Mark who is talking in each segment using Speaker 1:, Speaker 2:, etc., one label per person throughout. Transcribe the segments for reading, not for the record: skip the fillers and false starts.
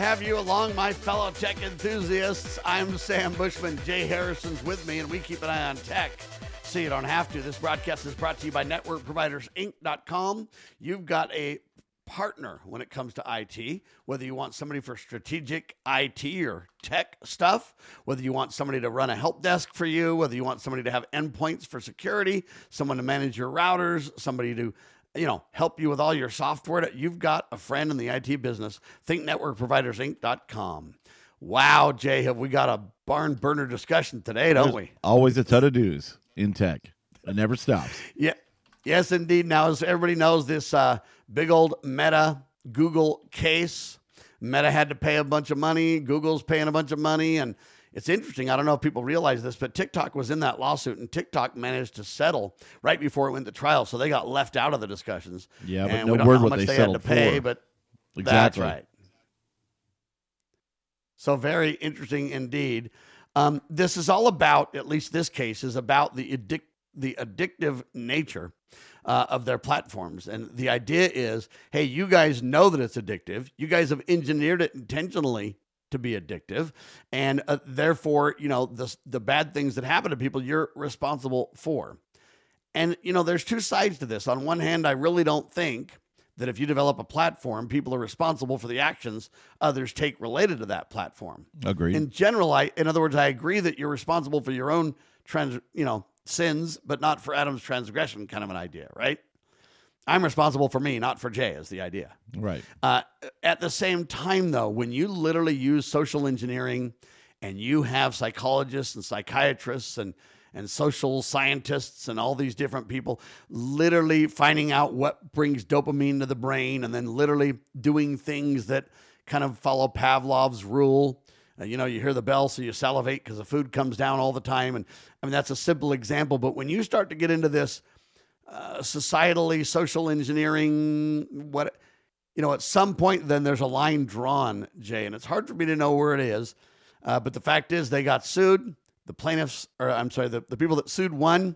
Speaker 1: have you along, my fellow tech enthusiasts. I'm Sam Bushman. Jay Harrison's with me, and we keep an eye on tech so you don't have to. This broadcast is brought to you by NetworkProvidersInc.com. You've got a partner when it comes to IT, whether you want somebody for strategic IT or tech stuff, whether you want somebody to run a help desk for you, whether you want somebody to have endpoints for security, someone to manage your routers, somebody to help you with all your software. You've got a friend in the IT business. Think NetworkProvidersInc.com. Wow, Jay, have we got a barn burner discussion today, don't we?
Speaker 2: Always a ton of news in tech. It never stops.
Speaker 1: Yeah. Yes, indeed. Now, as everybody knows, this big old Meta Google case, Meta had to pay a bunch of money. Google's paying a bunch of money. And it's interesting. I don't know if people realize this, but TikTok was in that lawsuit, and TikTok managed to settle right before it went to trial. So they got left out of the discussions.
Speaker 2: Yeah, but
Speaker 1: and
Speaker 2: no
Speaker 1: we don't
Speaker 2: word
Speaker 1: know how
Speaker 2: what
Speaker 1: much
Speaker 2: they
Speaker 1: had to
Speaker 2: settled
Speaker 1: pay,
Speaker 2: for.
Speaker 1: but
Speaker 2: Exactly.
Speaker 1: that's right. So very interesting indeed. This is all about, at least this case, is about the addictive nature of their platforms. And the idea is, hey, you guys know that it's addictive. You guys have engineered it intentionally to be addictive. And therefore, the bad things that happen to people, you're responsible for. And, there's two sides to this. On one hand, I really don't think that if you develop a platform, people are responsible for the actions others take related to that platform.
Speaker 2: Agreed.
Speaker 1: In general, in other words, I agree that you're responsible for your own sins, but not for Adam's transgression, kind of an idea, right? I'm responsible for me, not for Jay, is the idea.
Speaker 2: Right.
Speaker 1: At the same time, though, when you literally use social engineering and you have psychologists and psychiatrists and social scientists and all these different people literally finding out what brings dopamine to the brain and then literally doing things that kind of follow Pavlov's rule. You hear the bell, so you salivate because the food comes down all the time. And I mean, that's a simple example. But when you start to get into this societally, social engineering, at some point, then there's a line drawn, Jay, and it's hard for me to know where it is. But the fact is they got sued. The plaintiffs, the people that sued won.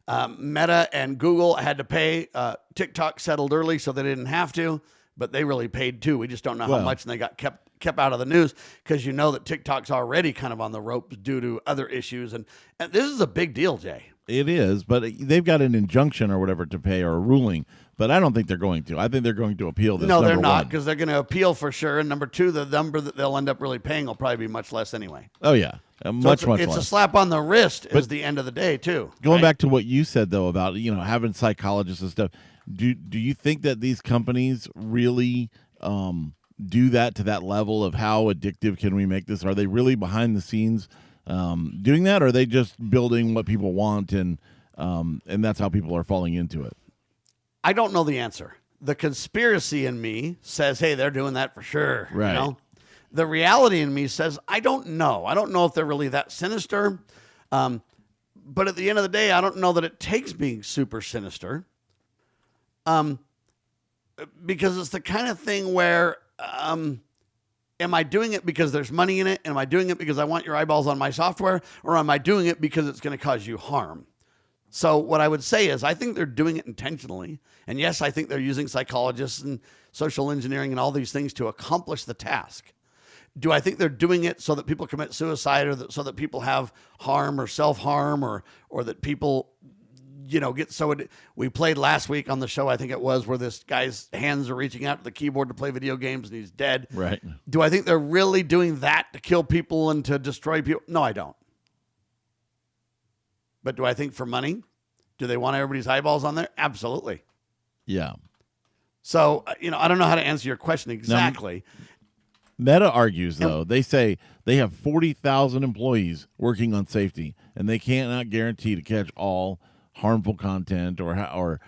Speaker 1: Meta and Google had to pay. TikTok settled early, so they didn't have to, but they really paid too. We just don't know how much, and they got kept out of the news because that TikTok's already kind of on the ropes due to other issues. And this is a big deal, Jay.
Speaker 2: It is, but they've got an injunction or whatever to pay or a ruling, but I don't think they're going to. I think they're going to appeal this.
Speaker 1: No, they're not, because they're going to appeal for sure. And number two, the number that they'll end up really paying will probably be much less anyway.
Speaker 2: Oh, yeah. Much
Speaker 1: it's
Speaker 2: less.
Speaker 1: A slap on the wrist is the end of the day, too.
Speaker 2: Going back to what you said, though, about, having psychologists and stuff, do you think that these companies really do that to that level of how addictive can we make this? Are they really behind the scenes doing that, or are they just building what people want and that's how people are falling into it?
Speaker 1: I don't know the answer. The conspiracy in me says, hey, they're doing that for sure.
Speaker 2: Right.
Speaker 1: The reality in me says, I don't know. I don't know if they're really that sinister. But at the end of the day, I don't know that it takes being super sinister. Because it's the kind of thing where, am I doing it because there's money in it? Am I doing it because I want your eyeballs on my software? Or am I doing it because it's going to cause you harm? So what I would say is I think they're doing it intentionally. And yes, I think they're using psychologists and social engineering and all these things to accomplish the task. Do I think they're doing it so that people commit suicide or so that people have harm or self-harm or that people, get so... We played last week on the show, I think it was, where this guy's hands are reaching out to the keyboard to play video games and he's dead.
Speaker 2: Right.
Speaker 1: Do I think they're really doing that to kill people and to destroy people? No, I don't. But do I think for money? Do they want everybody's eyeballs on there? Absolutely.
Speaker 2: Yeah.
Speaker 1: So, I don't know how to answer your question exactly.
Speaker 2: Meta argues, though. They say they have 40,000 employees working on safety, and they cannot guarantee to catch all harmful content or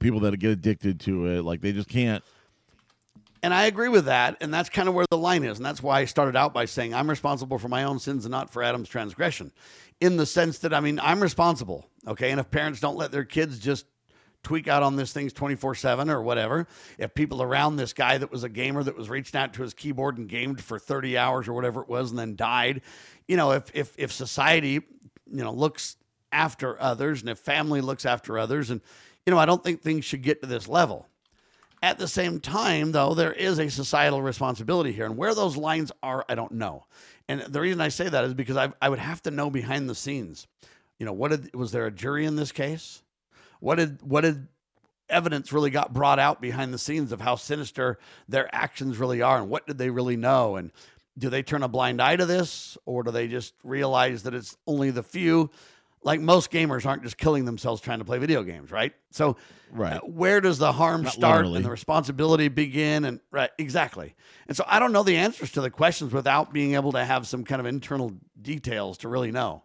Speaker 2: people that get addicted to it. Like, they just can't.
Speaker 1: And I agree with that, and that's kind of where the line is. And that's why I started out by saying I'm responsible for my own sins and not for Adam's transgression. In the sense that, I'm responsible, okay? And if parents don't let their kids just tweak out on this things 24/7 or whatever, if people around this guy that was a gamer that was reaching out to his keyboard and gamed for 30 hours or whatever it was and then died, if society, looks after others and if family looks after others, and, I don't think things should get to this level. At the same time, though, there is a societal responsibility here. And where those lines are, I don't know. And the reason I say that is because I would have to know behind the scenes. Was there a jury in this case? What did evidence really got brought out behind the scenes of how sinister their actions really are, and what did they really know? And do they turn a blind eye to this, or do they just realize that it's only the few? Like, most gamers aren't just killing themselves trying to play video games, right? So where does the harm start and the responsibility begin? And right, exactly. And so I don't know the answers to the questions without being able to have some kind of internal details to really know.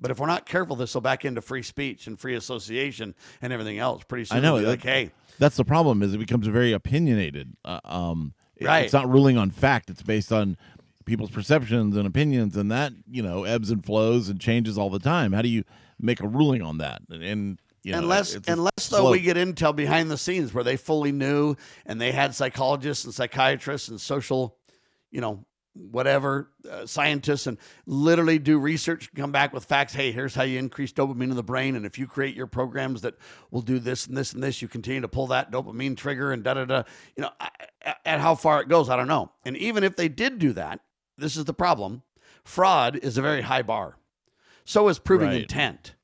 Speaker 1: But if we're not careful, this will back into free speech and free association and everything else. Pretty soon, we'll be like, hey.
Speaker 2: That's the problem, is it becomes very opinionated.
Speaker 1: Right.
Speaker 2: It's not ruling on fact. It's based on people's perceptions and opinions, and that, ebbs and flows and changes all the time. How do you make a ruling on that? And unless
Speaker 1: though we get intel behind the scenes where they fully knew, and they had psychologists and psychiatrists and social, scientists, and literally do research and come back with facts. Hey, here's how you increase dopamine in the brain, and if you create your programs that will do this and this and this, you continue to pull that dopamine trigger and da-da-da. At how far it goes, I don't know. And even if they did do that, this is the problem. Fraud is a very high bar. So is proving intent.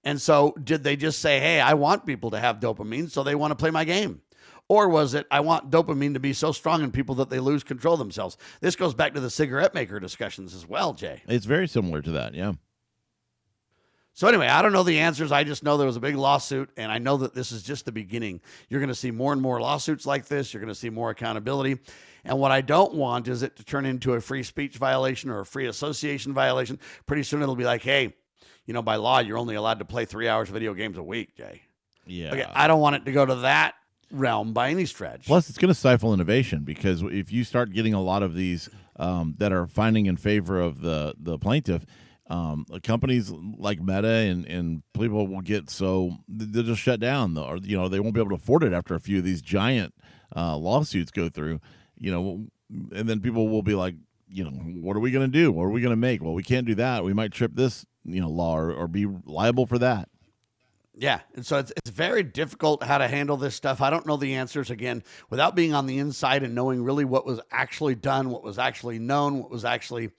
Speaker 1: And so did they just say, hey, I want people to have dopamine, so they want to play my game? Or was it, I want dopamine to be so strong in people that they lose control of themselves? This goes back to the cigarette maker discussions as well, Jay.
Speaker 2: It's very similar to that, yeah.
Speaker 1: So anyway, I don't know the answers. I just know there was a big lawsuit, and I know that this is just the beginning. You're going to see more and more lawsuits like this. You're going to see more accountability. And what I don't want is it to turn into a free speech violation or a free association violation. Pretty soon it'll be like, hey, by law, you're only allowed to play 3 hours of video games a week, Jay.
Speaker 2: Yeah.
Speaker 1: Okay, I don't want it to go to that realm by any stretch.
Speaker 2: Plus, it's going to stifle innovation, because if you start getting a lot of these that are finding in favor of the plaintiff, companies like Meta and people will get they'll just shut down, or they won't be able to afford it after a few of these giant lawsuits go through. And then people will be like, what are we going to do? What are we going to make? Well, we can't do that. We might trip this law or be liable for that.
Speaker 1: Yeah, and so it's very difficult how to handle this stuff. I don't know the answers, again, without being on the inside and knowing really what was actually done, what was actually known, what was actually,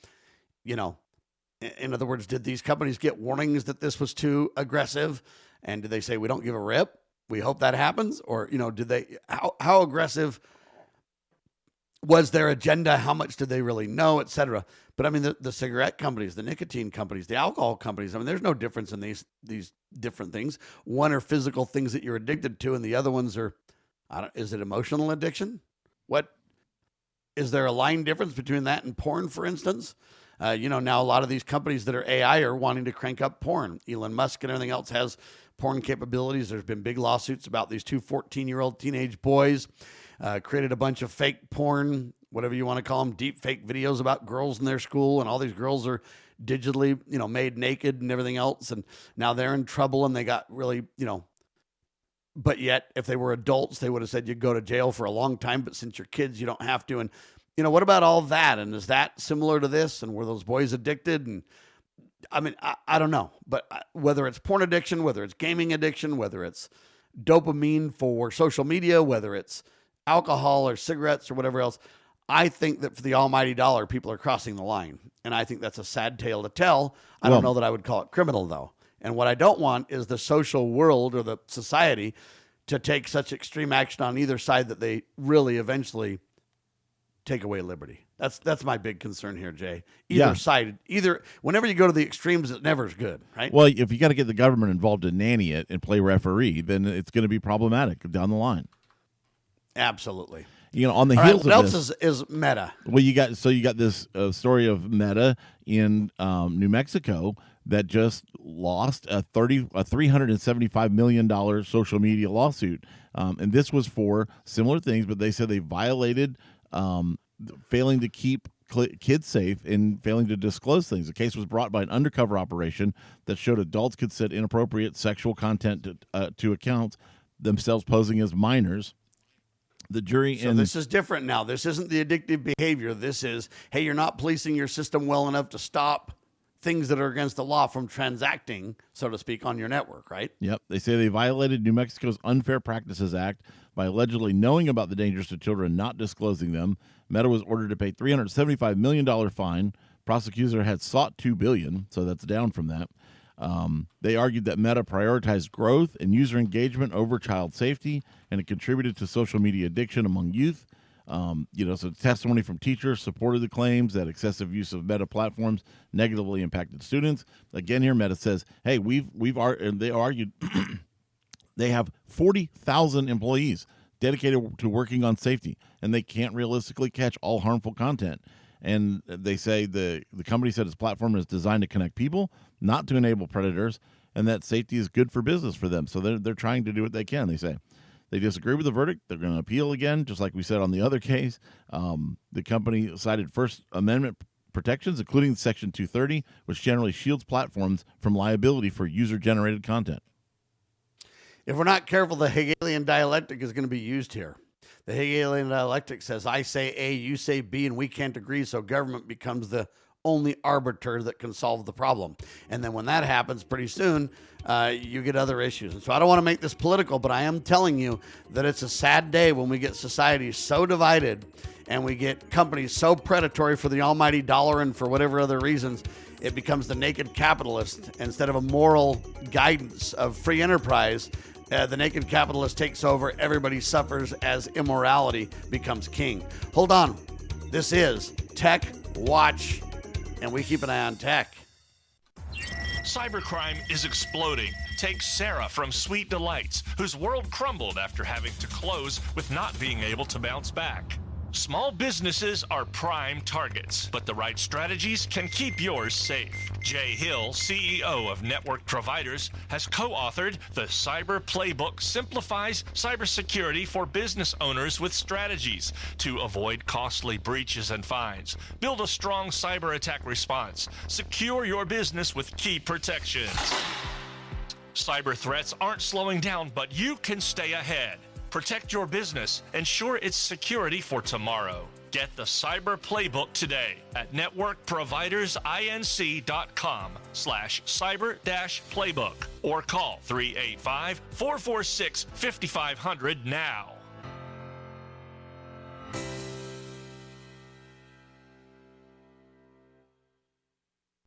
Speaker 1: in other words, did these companies get warnings that this was too aggressive? And did they say, we don't give a rip? We hope that happens? Or, did they, how aggressive was their agenda? How much did they really know, et cetera? But I mean, the cigarette companies, the nicotine companies, the alcohol companies, I mean, there's no difference in these different things. One are physical things that you're addicted to, and the other ones are, is it emotional addiction? What, is there a line difference between that and porn, for instance? Now a lot of these companies that are AI are wanting to crank up porn. Elon Musk and everything else has porn capabilities. There's been big lawsuits about these two 14-year-old teenage boys created a bunch of fake porn, whatever you want to call them, deep fake videos about girls in their school, and all these girls are digitally, made naked and everything else, and now they're in trouble, and they got really, but yet if they were adults, they would have said you'd go to jail for a long time, but since you're kids, you don't have to. And what about all that? And is that similar to this? And were those boys addicted? And I mean, I don't know, but whether it's porn addiction, whether it's gaming addiction, whether it's dopamine for social media, whether it's alcohol or cigarettes or whatever else, I think that for the almighty dollar, people are crossing the line. And I think that's a sad tale to tell. I don't know that I would call it criminal, though. And what I don't want is the social world or the society to take such extreme action on either side that they really eventually take away liberty. That's my big concern here, Jay. Either side, whenever you go to the extremes, it never is good, right?
Speaker 2: Well, if you got to get the government involved to nanny it and play referee, then it's going to be problematic down the line.
Speaker 1: Absolutely.
Speaker 2: On the heels
Speaker 1: of
Speaker 2: this,
Speaker 1: what else is Meta?
Speaker 2: Well, you got this story of Meta in New Mexico that just lost a $375 million social media lawsuit, and this was for similar things, but they said they violated failing to keep kids safe and failing to disclose things. The case was brought by an undercover operation that showed adults could send inappropriate sexual content to accounts, themselves posing as minors. The jury.
Speaker 1: So this is different now. This isn't the addictive behavior. This is, hey, you're not policing your system well enough to stop things that are against the law from transacting, so to speak, on your network, right?
Speaker 2: Yep. They say they violated New Mexico's Unfair Practices Act by allegedly knowing about the dangers to children and not disclosing them. Meta was ordered to pay $375 million fine. Prosecutor had sought $2 billion, so that's down from that. They argued that Meta prioritized growth and user engagement over child safety, and it contributed to social media addiction among youth. So testimony from teachers supported the claims that excessive use of Meta platforms negatively impacted students. Again, here Meta says, "Hey, and they argued they have 40,000 employees dedicated to working on safety, and they can't realistically catch all harmful content." And they say the company said its platform is designed to connect people, not to enable predators, and that safety is good for business for them. So they're trying to do what they can. They say. They disagree with the verdict. They're going to appeal again, just like we said on the other case. The company cited First Amendment protections, including Section 230, which generally shields platforms from liability for user-generated content.
Speaker 1: If we're not careful, the Hegelian dialectic is going to be used here. The Hegelian dialectic says, I say A, you say B, and we can't agree, so government becomes the only arbiter that can solve the problem. And then when that happens, pretty soon, you get other issues. And so I don't want to make this political, but I am telling you that it's a sad day when we get society so divided and we get companies so predatory for the almighty dollar and for whatever other reasons, it becomes the naked capitalist instead of a moral guidance of free enterprise. The naked capitalist takes over. Everybody suffers as immorality becomes king. Hold on. This is Tech Watch, and we keep an eye on tech.
Speaker 3: Cybercrime is exploding. Take Sarah from Sweet Delights, whose world crumbled after having to close with not being able to bounce back. Small businesses are prime targets, but the right strategies can keep yours safe. Jay Hill, CEO of Network Providers, has co-authored The Cyber Playbook Simplifies Cybersecurity for Business Owners with Strategies to avoid costly breaches and fines, build a strong cyber attack response, secure your business with key protections. Cyber threats aren't slowing down, but you can stay ahead. Protect your business. Ensure its security for tomorrow. Get the Cyber Playbook today at networkprovidersinc.com/cyber-playbook or call 385-446-5500 now.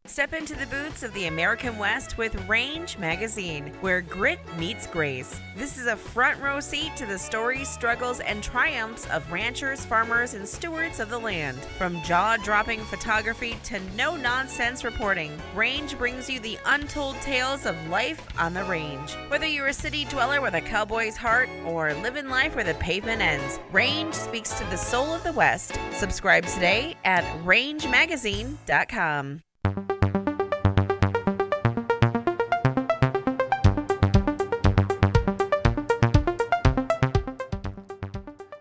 Speaker 4: Step into the boots of the American West with Range Magazine, where grit meets grace. This is a front row seat to the stories, struggles, and triumphs of ranchers, farmers, and stewards of the land. From jaw-dropping photography to no-nonsense reporting, Range brings you the untold tales of life on the range. Whether you're a city dweller with a cowboy's heart or living life where the pavement ends, Range speaks to the soul of the West. Subscribe today at rangemagazine.com.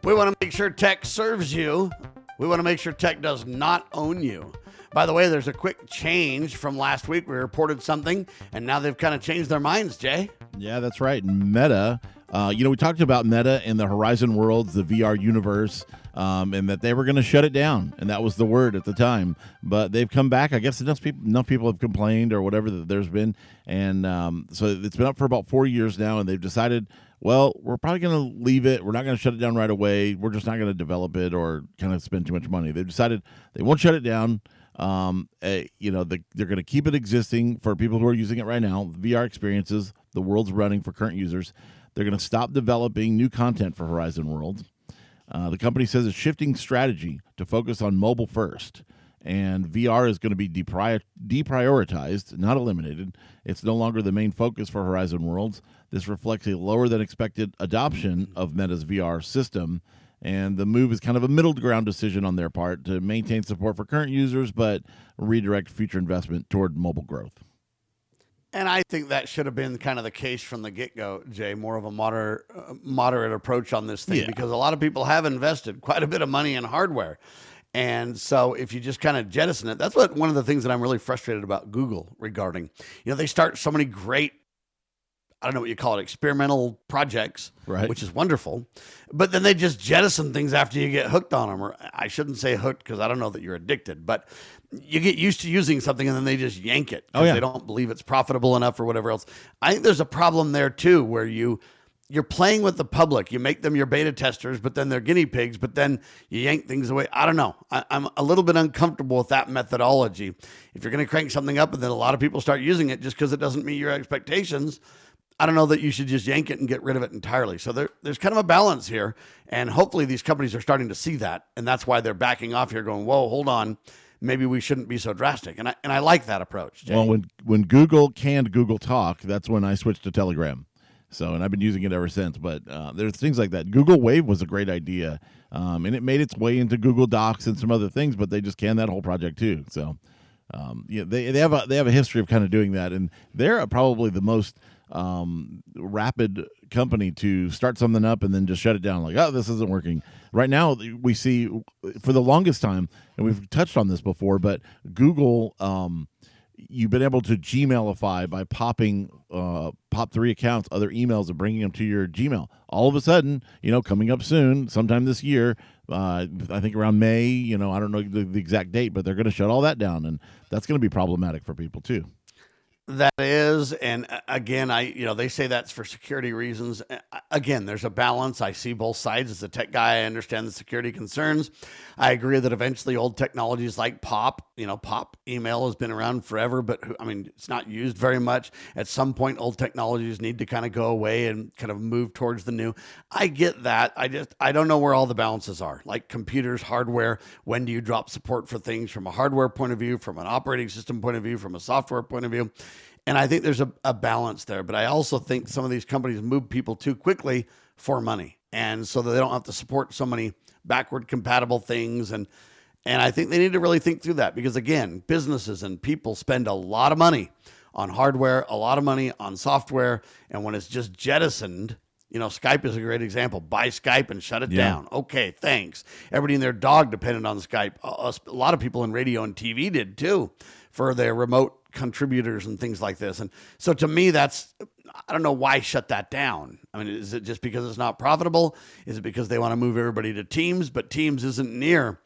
Speaker 1: We want to make sure tech serves you. We want to make sure tech does not own you. By the way, there's a quick change from last week. We reported something, and now they've kind of changed their minds, Jay.
Speaker 2: Yeah, that's right. Meta, we talked about Meta and the Horizon Worlds, the VR universe, and that they were going to shut it down, and that was the word at the time. But they've come back. I guess enough people have complained or whatever that there's been, and so it's been up for about 4 years now, and they've decided, well, we're probably going to leave it. We're not going to shut it down right away. We're just not going to develop it or kind of spend too much money. They've decided they won't shut it down. They're going to keep it existing for people who are using it right now. VR experiences, the world's running for current users. They're going to stop developing new content for Horizon Worlds. The company says it's shifting strategy to focus on mobile first, and VR is going to be deprioritized, not eliminated. It's no longer the main focus for Horizon Worlds. This reflects a lower than expected adoption of Meta's VR system, and the move is kind of a middle ground decision on their part to maintain support for current users, but redirect future investment toward mobile growth.
Speaker 1: And I think that should have been kind of the case from the get-go, Jay, more of a moderate approach on this thing, because a lot of people have invested quite a bit of money in hardware. And so if you just kind of jettison it, that's one of the things that I'm really frustrated about Google regarding. They start so many great I don't know what you call it, experimental projects,
Speaker 2: Right.
Speaker 1: which is wonderful. But then they just jettison things after you get hooked on them. Or I shouldn't say hooked because I don't know that you're addicted, but you get used to using something and then they just yank it because they don't believe it's profitable enough or whatever else. I think there's a problem there too, where you're playing with the public. You make them your beta testers, but then they're guinea pigs, but then you yank things away. I don't know. I'm a little bit uncomfortable with that methodology. If you're going to crank something up and then a lot of people start using it just because it doesn't meet your expectations, I don't know that you should just yank it and get rid of it entirely. So there's kind of a balance here, and hopefully these companies are starting to see that, and that's why they're backing off here going, whoa, hold on. Maybe we shouldn't be so drastic. And I like that approach, Jay.
Speaker 2: Well, when Google canned Google Talk, that's when I switched to Telegram. So, and I've been using it ever since. But there's things like that. Google Wave was a great idea, and it made its way into Google Docs and some other things, but they just canned that whole project too. So, they have a history of kind of doing that, and they're probably the most rapid company to start something up and then just shut it down. Like, oh, this isn't working. Right now, we see for the longest time, and we've touched on this before, but Google. You've been able to Gmailify by popping pop 3 accounts, other emails, and bringing them to your Gmail. All of a sudden, coming up soon, sometime this year, I think around May, I don't know the exact date, but they're going to shut all that down, and that's going to be problematic for people too.
Speaker 1: That is, and again, they say that's for security reasons. Again, there's a balance. I see both sides. As a tech guy, I understand the security concerns. I agree that eventually old technologies like POP, POP email has been around forever, but it's not used very much. At some point, old technologies need to kind of go away and kind of move towards the new. I get that. I don't know where all the balances are. Like computers, hardware, when do you drop support for things from a hardware point of view, from an operating system point of view, from a software point of view? And I think there's a balance there. But I also think some of these companies move people too quickly for money. And so that they don't have to support so many backward compatible things. And I think they need to really think through that because, again, businesses and people spend a lot of money on hardware, a lot of money on software. And when it's just jettisoned, Skype is a great example. Buy Skype and shut it down. Okay, thanks. Everybody and their dog depended on Skype. A lot of people in radio and TV did too for their remote contributors and things like this. And so to me, I don't know why shut that down. Is it just because it's not profitable? Is it because they want to move everybody to Teams? But Teams isn't near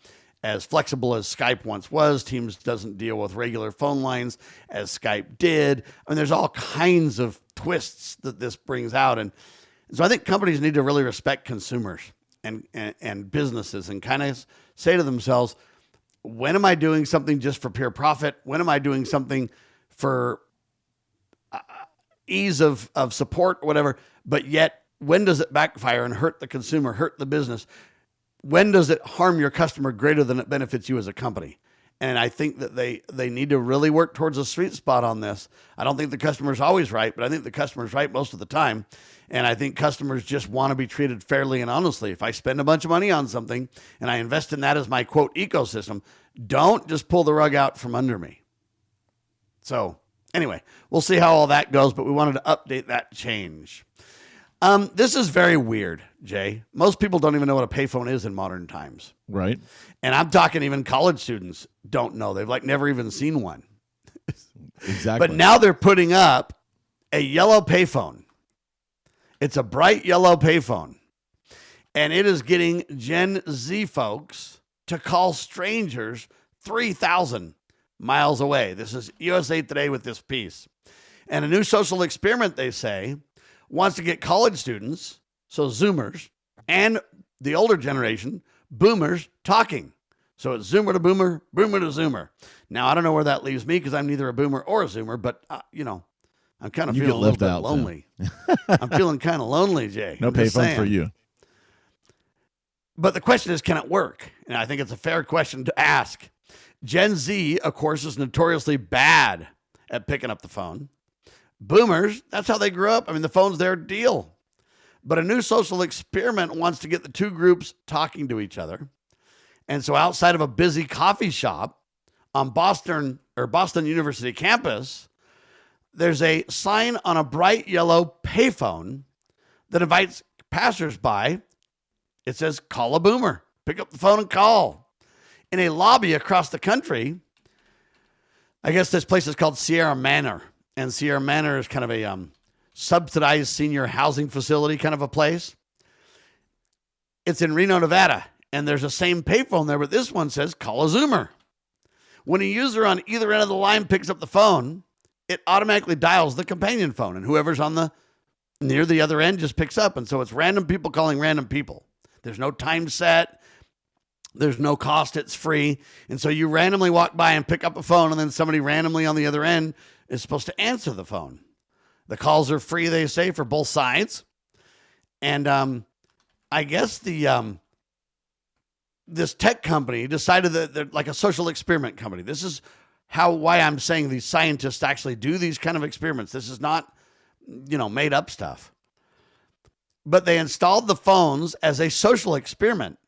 Speaker 1: as flexible as Skype once was. Teams doesn't deal with regular phone lines as Skype did. There's all kinds of twists that this brings out. And so I think companies need to really respect consumers and businesses and kind of say to themselves, when am I doing something just for pure profit? When am I doing something for ease of support or whatever? But yet, when does it backfire and hurt the consumer, hurt the business? When does it harm your customer greater than it benefits you as a company? And I think that they need to really work towards a sweet spot on this. I don't think the customer's always right, but I think the customer's right most of the time. And I think customers just want to be treated fairly and honestly. If I spend a bunch of money on something and I invest in that as my, quote, ecosystem, don't just pull the rug out from under me. So anyway, we'll see how all that goes, but we wanted to update that change. This is very weird, Jay. Most people don't even know what a payphone is in modern times.
Speaker 2: Right.
Speaker 1: And I'm talking even college students don't know. They've never even seen one.
Speaker 2: Exactly.
Speaker 1: But now they're putting up a yellow payphone. It's a bright yellow payphone. And it is getting Gen Z folks to call strangers 3,000 miles away. This is USA Today with this piece. And a new social experiment, they say, wants to get college students, so Zoomers, and the older generation, Boomers, talking. So it's Zoomer to Boomer, Boomer to Zoomer. Now, I don't know where that leaves me because I'm neither a Boomer or a Zoomer, but, I'm kind of feeling a little bit lonely. I'm feeling kind of lonely, Jay.
Speaker 2: No payphone for you.
Speaker 1: But the question is, can it work? And I think it's a fair question to ask. Gen Z, of course, is notoriously bad at picking up the phone. Boomers, that's how they grew up. The phone's their deal. But a new social experiment wants to get the two groups talking to each other. And so outside of a busy coffee shop on Boston University campus, there's a sign on a bright yellow payphone that invites passersby. It says, call a boomer. Pick up the phone and call. In a lobby across the country, I guess this place is called Sierra Manor. And Sierra Manor is kind of a subsidized senior housing facility kind of a place. It's in Reno, Nevada, and there's the same payphone there, but this one says call a Zoomer. When a user on either end of the line picks up the phone, it automatically dials the companion phone, and whoever's on the near the other end just picks up. And so it's random people calling random people. There's no time set. There's no cost. It's free. And so you randomly walk by and pick up a phone, and then somebody randomly on the other end is supposed to answer the phone. The calls are free, they say, for both sides. And I guess this tech company decided that they're like a social experiment company. This is why I'm saying these scientists actually do these kind of experiments. This is not, made up stuff. But they installed the phones as a social experiment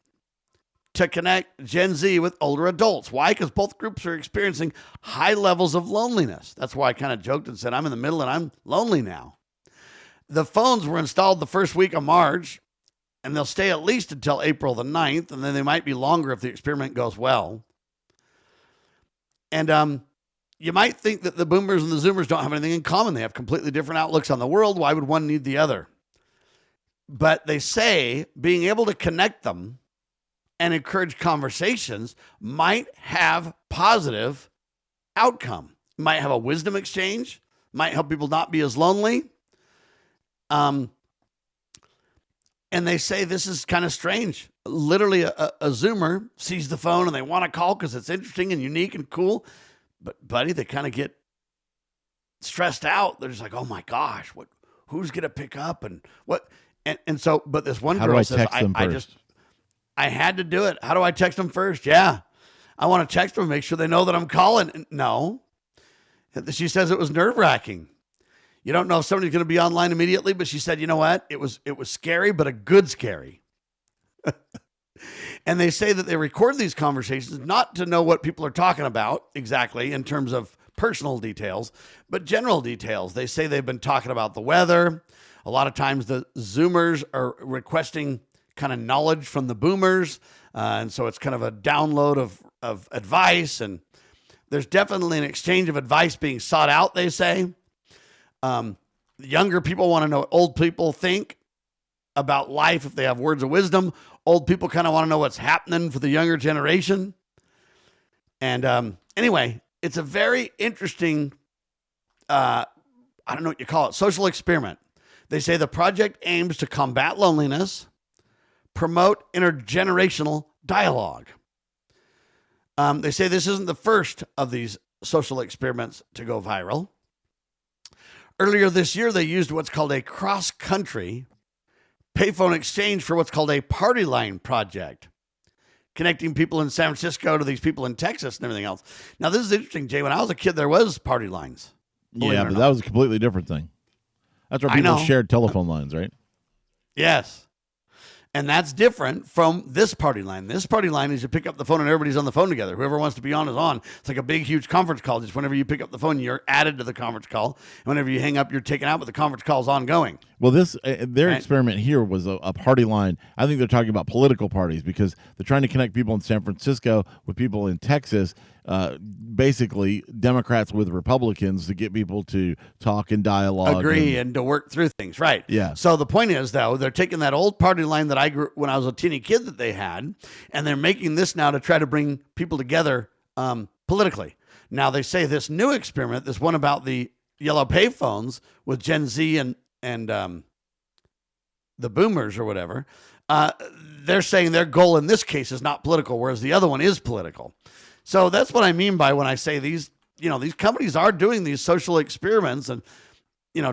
Speaker 1: to connect Gen Z with older adults. Why? Because both groups are experiencing high levels of loneliness. That's why I kind of joked and said, I'm in the middle and I'm lonely now. The phones were installed the first week of March, and they'll stay at least until April the 9th, and then they might be longer if the experiment goes well. And you might think that the boomers and the Zoomers don't have anything in common. They have completely different outlooks on the world. Why would one need the other? But they say being able to connect them and encourage conversations might have positive outcome. Might have a wisdom exchange, might help people not be as lonely. And they say this is kind of strange. Literally a Zoomer sees the phone and they want to call because it's interesting and unique and cool. But buddy, they kind of get stressed out. They're just like, oh my gosh, who's going to pick up and what? And so, but this one girl says, I had to do it. How do I text them first? Yeah. I want to text them, make sure they know that I'm calling. No. She says it was nerve-wracking. You don't know if somebody's going to be online immediately, but she said, you know what? It was scary, but a good scary. And they say that they record these conversations not to know what people are talking about exactly in terms of personal details, but general details. They say they've been talking about the weather. A lot of times the Zoomers are requesting kind of knowledge from the boomers. And so it's kind of a download of advice. And there's definitely an exchange of advice being sought out, they say. Younger people want to know what old people think about life if they have words of wisdom. Old people kind of want to know what's happening for the younger generation. And anyway, it's a very interesting, I don't know what you call it, social experiment. They say the project aims to combat loneliness, promote intergenerational dialogue. They say this isn't the first of these social experiments to go viral. Earlier this year, they used what's called a cross-country payphone exchange for what's called a party line project, connecting people in San Francisco to these people in Texas and everything else. Now, this is interesting, Jay. When I was a kid, there was party lines.
Speaker 2: Yeah, but that was a completely different thing. That's where people shared telephone lines, right?
Speaker 1: Yes. And that's different from this party line. This party line is you pick up the phone and everybody's on the phone together. Whoever wants to be on is on. It's like a big, huge conference call. Just whenever you pick up the phone, you're added to the conference call. And whenever you hang up, you're taken out, but the conference call is ongoing.
Speaker 2: Well, their experiment here was a party line. I think they're talking about political parties because they're trying to connect people in San Francisco with people in Texas, basically Democrats with Republicans to get people to talk and dialogue.
Speaker 1: Agree and to work through things, right?
Speaker 2: Yeah.
Speaker 1: So the point is, though, they're taking that old party line that I grew when I was a teeny kid that they had, and they're making this now to try to bring people together politically. Now, they say this new experiment, this one about the yellow payphones with Gen Z and the boomers or whatever, they're saying their goal in this case is not political, whereas the other one is political. So that's what I mean by when I say these companies are doing these social experiments and,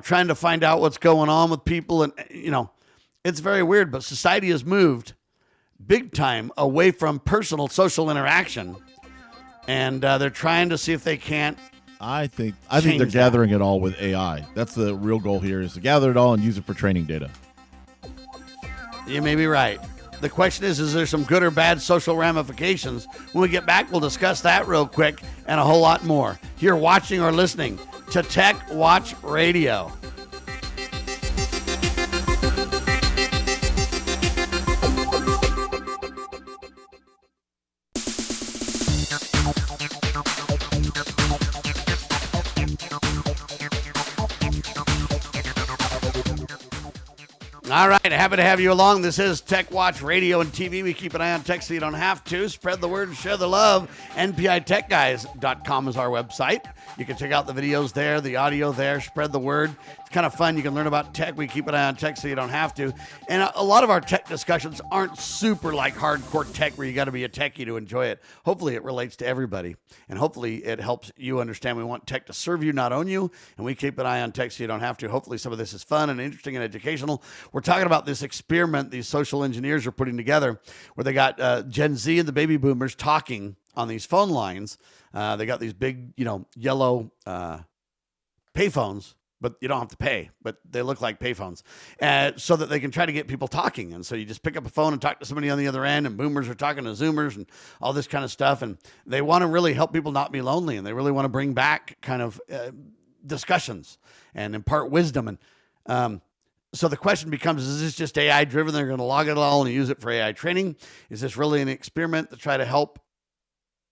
Speaker 1: trying to find out what's going on with people. And, it's very weird, but society has moved big time away from personal social interaction. And they're trying to see if they can't.
Speaker 2: I think they're gathering it all with AI. That's the real goal here, is to gather it all and use it for training data.
Speaker 1: You may be right. The question is there some good or bad social ramifications? When we get back, we'll discuss that real quick and a whole lot more. You're watching or listening to Tech Watch Radio. All right, happy to have you along. This is Tech Watch Radio and TV. We keep an eye on tech so you don't have to. Spread the word and share the love. NPITechGuys.com is our website. You can check out the videos there, the audio there. Spread the word. It's kind of fun. You can learn about tech. We keep an eye on tech so you don't have to. And a lot of our tech discussions aren't super like hardcore tech where you got to be a techie to enjoy it. Hopefully it relates to everybody. And hopefully it helps you understand we want tech to serve you, not own you. And we keep an eye on tech so you don't have to. Hopefully some of this is fun and interesting and educational. We're talking about this experiment these social engineers are putting together where they got Gen Z and the baby boomers talking on these phone lines. They got these big, yellow payphones, but you don't have to pay, but they look like payphones, so that they can try to get people talking. And so you just pick up a phone and talk to somebody on the other end, and boomers are talking to Zoomers and all this kind of stuff. And they want to really help people not be lonely, and they really want to bring back kind of discussions and impart wisdom. And so the question becomes, is this just AI driven? They're going to log it all and use it for AI training. Is this really an experiment to try to help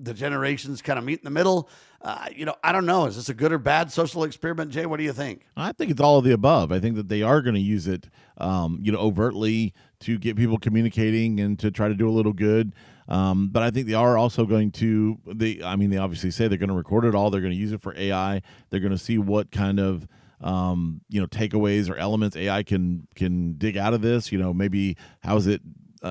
Speaker 1: the generations kind of meet in the middle? I don't know. Is this a good or bad social experiment, Jay? What do you think?
Speaker 2: I think it's all of the above. I think that they are going to use it, overtly to get people communicating and to try to do a little good. But I think they are also going to, they obviously say they're going to record it all. They're going to use it for AI. They're going to see what kind of, takeaways or elements AI can dig out of this. Maybe how is it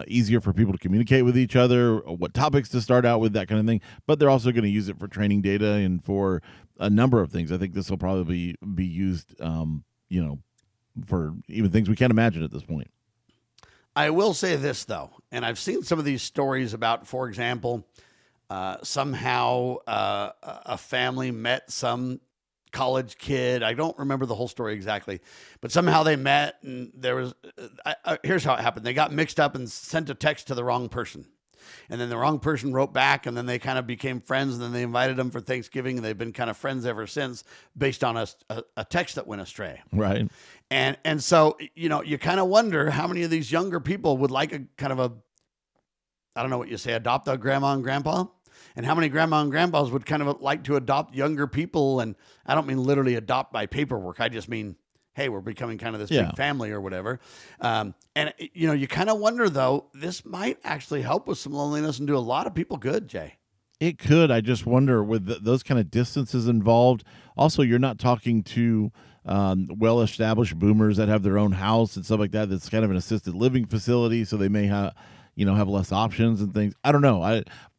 Speaker 2: easier for people to communicate with each other, what topics to start out with, that kind of thing. But they're also going to use it for training data and for a number of things. I think this will probably be used, for even things we can't imagine at this point.
Speaker 1: I will say this, though, and I've seen some of these stories about, for example, somehow a family met some college kid. I don't remember the whole story exactly, but somehow they met, and there was, here's how it happened. They got mixed up and sent a text to the wrong person. And then the wrong person wrote back, and then they kind of became friends, and then they invited them for Thanksgiving, and they've been kind of friends ever since based on a text that went astray.
Speaker 2: Right.
Speaker 1: And so, you kind of wonder how many of these younger people would like a kind of I don't know what you say, adopt a grandma and grandpa? And how many grandma and grandpas would kind of like to adopt younger people? And I don't mean literally adopt by paperwork. I just mean, hey, we're becoming kind of this big family or whatever. You kind of wonder, though, this might actually help with some loneliness and do a lot of people good, Jay.
Speaker 2: It could. I just wonder with those kind of distances involved. Also, you're not talking to well-established boomers that have their own house and stuff like that. That's kind of an assisted living facility, so they may have less options and things. I don't know.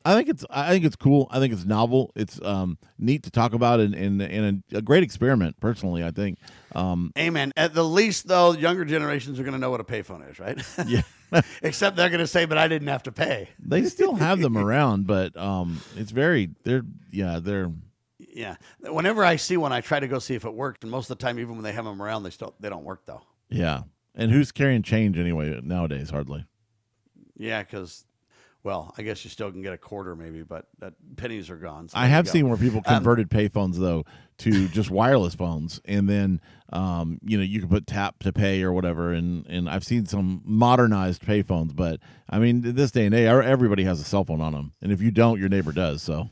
Speaker 2: I think it's cool. I think it's novel. It's neat to talk about and a great experiment, personally, I think.
Speaker 1: Amen. At the least, though, younger generations are going to know what a payphone is, right?
Speaker 2: Yeah.
Speaker 1: Except they're going to say, but I didn't have to pay.
Speaker 2: They still have them around, but they're.
Speaker 1: Yeah. Whenever I see one, I try to go see if it worked. And most of the time, even when they have them around, they don't work, though.
Speaker 2: Yeah. And who's carrying change anyway nowadays? Hardly.
Speaker 1: Yeah, because, well, I guess you still can get a quarter maybe, but pennies are gone. So
Speaker 2: I have seen where people converted payphones, though, to just wireless phones. And then, you can put tap to pay or whatever. And I've seen some modernized payphones. But, this day and age, everybody has a cell phone on them. And if you don't, your neighbor does, so.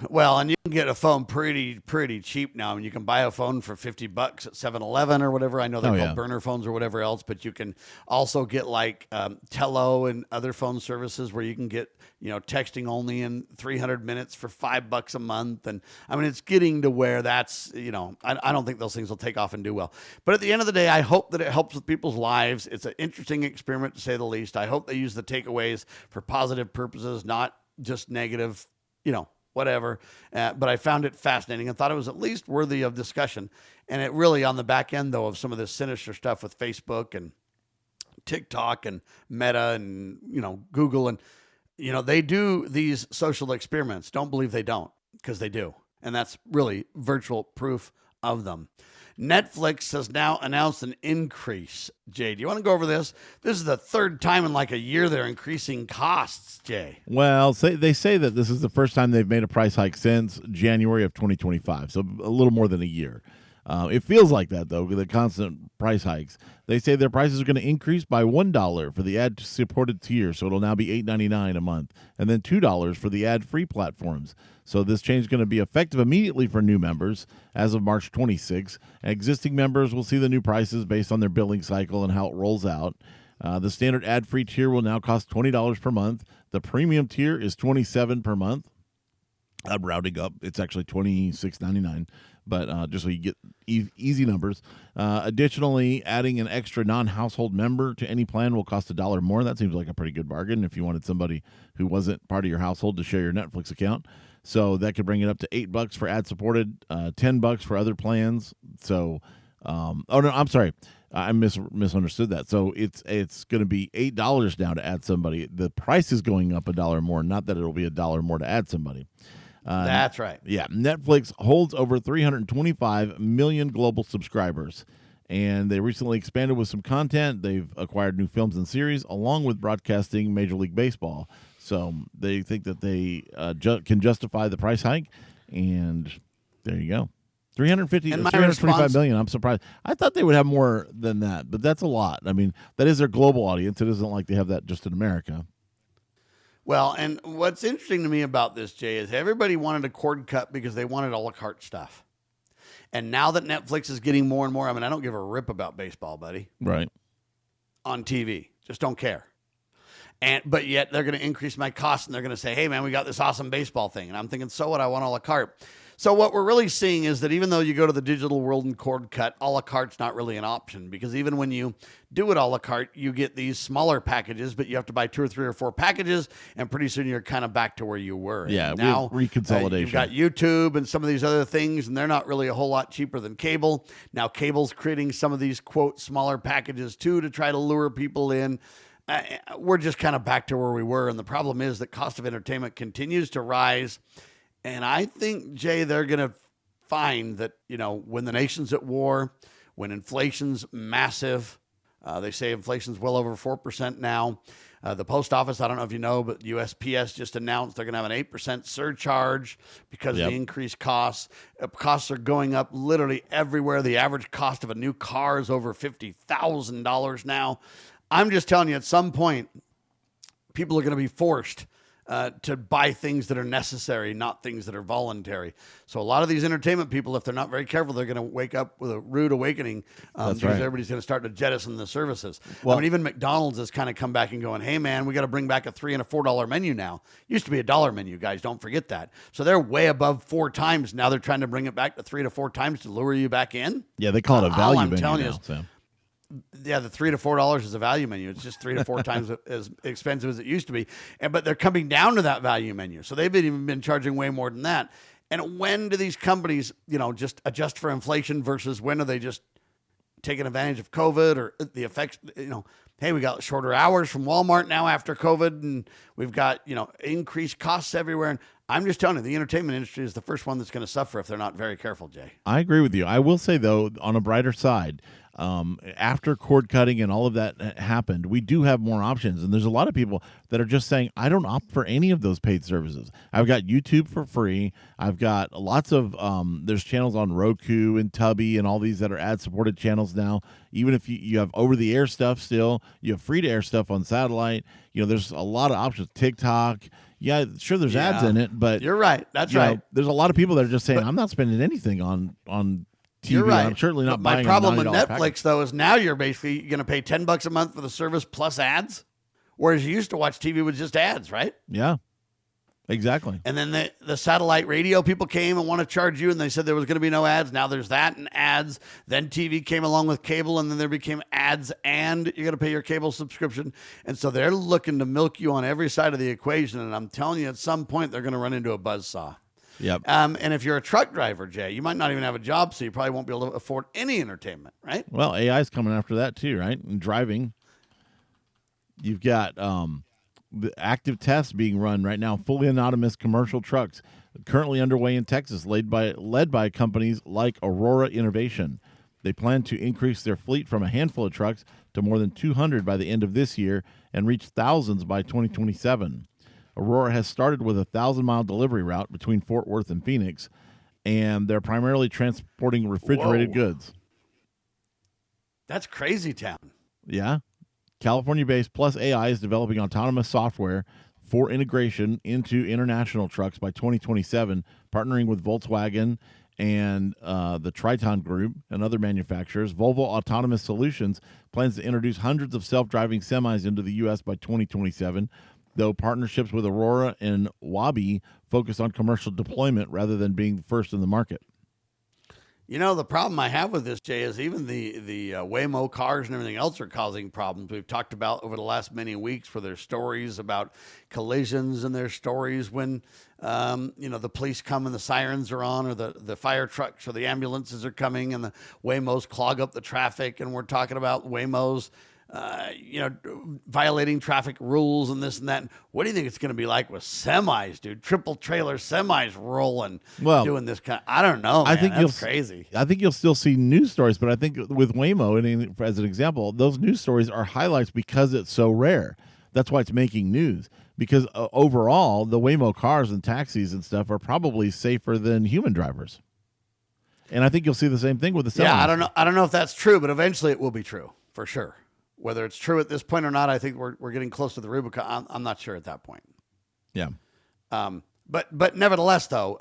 Speaker 1: Well, and you can get a phone pretty cheap now. You can buy a phone for $50 at 7-Eleven or whatever. I know they're called burner phones or whatever else, but you can also get like Tello and other phone services where you can get, texting only in 300 minutes for $5 a month. And it's getting to where that's, I don't think those things will take off and do well. But at the end of the day, I hope that it helps with people's lives. It's an interesting experiment to say the least. I hope they use the takeaways for positive purposes, not just negative, whatever. But I found it fascinating and thought it was at least worthy of discussion. And it really, on the back end, though, of some of this sinister stuff with Facebook and TikTok and Meta and, Google. And, they do these social experiments. Don't believe they don't, because they do. And that's really virtual proof of them. Netflix has now announced an increase. Jay, do you want to go over this? This is the third time in like a year they're increasing costs, Jay.
Speaker 2: Well, they say that this is the first time they've made a price hike since January of 2025, so a little more than a year. It feels like that, though, with the constant price hikes. They say their prices are going to increase by $1 for the ad-supported tier, so it'll now be $8.99 a month, and then $2 for the ad-free platforms. So this change is going to be effective immediately for new members as of March 26. Existing members will see the new prices based on their billing cycle and how it rolls out. The standard ad-free tier will now cost $20 per month. The premium tier is $27 per month. I'm rounding up. It's actually $26.99, but just so you get easy numbers. Additionally, adding an extra non-household member to any plan will cost $1 more. That seems like a pretty good bargain if you wanted somebody who wasn't part of your household to share your Netflix account. So that could bring it up to $8 for ad-supported, $10 for other plans. So, oh no, I'm sorry. I misunderstood that. So it's going to be $8 now to add somebody. The price is going up $1 more, not that it'll be $1 more to add somebody.
Speaker 1: That's right.
Speaker 2: Yeah, Netflix holds over 325 million global subscribers, and they recently expanded with some content. They've acquired new films and series, along with broadcasting Major League Baseball. So they think that they can justify the price hike, and there you go. 325 million. I'm surprised. I thought they would have more than that, but that's a lot. I mean, that is their global audience. It isn't like they have that just in America.
Speaker 1: Well, and what's interesting to me about this, Jay, is everybody wanted a cord cut because they wanted a la carte stuff. And now that Netflix is getting more and more, I mean, I don't give a rip about baseball, buddy.
Speaker 2: Right.
Speaker 1: On TV. Just don't care. But yet they're going to increase my costs and they're going to say, hey, man, we got this awesome baseball thing. And I'm thinking, so what? I want a la carte. So what we're really seeing is that even though you go to the digital world and cord cut, a la carte's not really an option, because even when you do it a la carte, you get these smaller packages, but you have to buy 2 or 3 or 4 packages, and pretty soon you're kind of back to where you were.
Speaker 2: Yeah,
Speaker 1: and now
Speaker 2: reconsolidation.
Speaker 1: You've got YouTube and some of these other things, and they're not really a whole lot cheaper than cable. Now cable's creating some of these, quote, smaller packages too to try to lure people in. We're just kind of back to where we were, and the problem is that cost of entertainment continues to rise. And I think, Jay, they're going to find that, you know, when the nation's at war, when inflation's massive, they say inflation's well over 4% now. The post office, I don't know if you know, but USPS just announced they're going to have an 8% surcharge because of the increased costs. Costs are going up literally everywhere. The average cost of a new car is over $50,000 now. I'm just telling you, at some point, people are going to be forced to buy things that are necessary, not things that are voluntary. So a lot of these entertainment people, if they're not very careful, they're going to wake up with a rude awakening because everybody's going to start to jettison the services. Well, I mean, even McDonald's has kind of come back and going, hey, man, we got to bring back a $3 and a $4 menu now. Used to be a $1 menu, guys. Don't forget that. So they're way above 4 times. Now they're trying to bring it back to 3 to 4 times to lure you back in.
Speaker 2: Yeah, they call it a value menu now, Sam.
Speaker 1: Yeah, the $3 to $4 is a value menu. It's just 3 to 4 times as expensive as it used to be. But they're coming down to that value menu. So they've even been charging way more than that. And when do these companies, you know, just adjust for inflation versus when are they just taking advantage of COVID or the effects, you know, hey, we got shorter hours from Walmart now after COVID, and we've got, you know, increased costs everywhere. And I'm just telling you, the entertainment industry is the first one that's going to suffer if they're not very careful, Jay.
Speaker 2: I agree with you. I will say, though, on a brighter side, after cord cutting and all of that happened, we do have more options. And there's a lot of people that are just saying, I don't opt for any of those paid services. I've got YouTube for free. I've got lots of, there's channels on Roku and Tubi and all these that are ad-supported channels now. Even if you have over-the-air stuff still, you have free-to-air stuff on satellite. You know, there's a lot of options. TikTok. Yeah, sure, there's ads in it, but
Speaker 1: you're right. That's right.
Speaker 2: There's a lot of people that are just saying, I'm not spending anything on TV.
Speaker 1: You're right.
Speaker 2: I'm certainly not buying
Speaker 1: my problem with Netflix,
Speaker 2: package.
Speaker 1: though, is now you're basically going to pay $10 a month for the service plus ads, whereas you used to watch TV with just ads, right?
Speaker 2: Yeah, exactly.
Speaker 1: And then the satellite radio people came and want to charge you, and they said there was going to be no ads. Now there's that and ads. Then TV came along with cable, and then there became ads, and you're going to pay your cable subscription. And so they're looking to milk you on every side of the equation, and I'm telling you, at some point, they're going to run into a buzzsaw.
Speaker 2: Yep.
Speaker 1: And if you're a truck driver, Jay, you might not even have a job, so you probably won't be able to afford any entertainment, right?
Speaker 2: Well, AI is coming after that too, right? And driving. You've got the active tests being run right now, fully autonomous commercial trucks currently underway in Texas, led by companies like Aurora Innovation. They plan to increase their fleet from a handful of trucks to more than 200 by the end of this year and reach thousands by 2027. Aurora has started with a 1,000-mile delivery route between Fort Worth and Phoenix. and they're primarily transporting refrigerated
Speaker 1: Whoa.
Speaker 2: goods.
Speaker 1: That's crazy town.
Speaker 2: Yeah. California-based Plus AI is developing autonomous software for integration into international trucks by 2027, partnering with Volkswagen and the Triton Group and other manufacturers. Volvo Autonomous Solutions plans to introduce hundreds of self-driving semis into the U.S. by 2027, though partnerships with Aurora and Wabi focus on commercial deployment rather than being first in the market.
Speaker 1: You know, the problem I have with this, Jay, is even the Waymo cars and everything else are causing problems. We've talked about over the last many weeks where there's stories about collisions and there's stories when, the police come and the sirens are on, or the fire trucks or the ambulances are coming and the Waymos clog up the traffic. And we're talking about Waymos, violating traffic rules and this and that. What do you think it's going to be like with semis, dude? Triple trailer semis rolling, doing this kind of, I don't know, man. I think that's crazy.
Speaker 2: I think you'll still see news stories, but I think with Waymo, as an example, those news stories are highlights because it's so rare. That's why it's making news, because overall, the Waymo cars and taxis and stuff are probably safer than human drivers. And I think you'll see the same thing with the semis.
Speaker 1: Yeah, I don't know if that's true, but eventually it will be true for sure. Whether it's true at this point or not, I think we're getting close to the Rubicon. I'm not sure at that point.
Speaker 2: Yeah.
Speaker 1: But nevertheless, though,